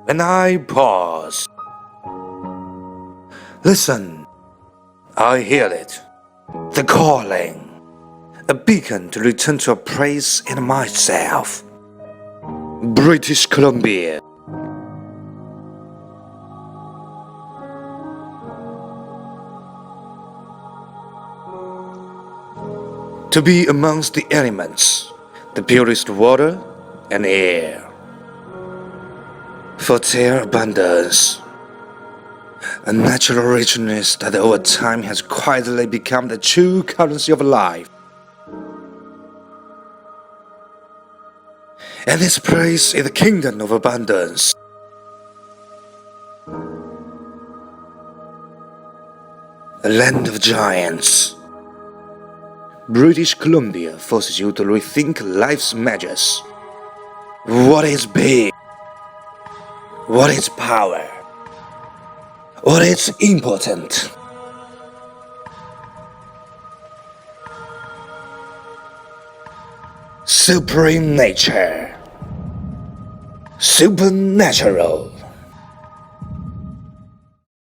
When I pause, listen, I hear it, the calling, a beacon to return to a place in myself. British Columbia. To be amongst the elements, the purest water and air. For their abundance, a natural richness that over time has quietly become the true currency of life. And this place is the kingdom of abundance. A land of giants. British Columbia forces you to rethink life's measures. What is big? What is power? What is important? Supreme nature. Supernatural.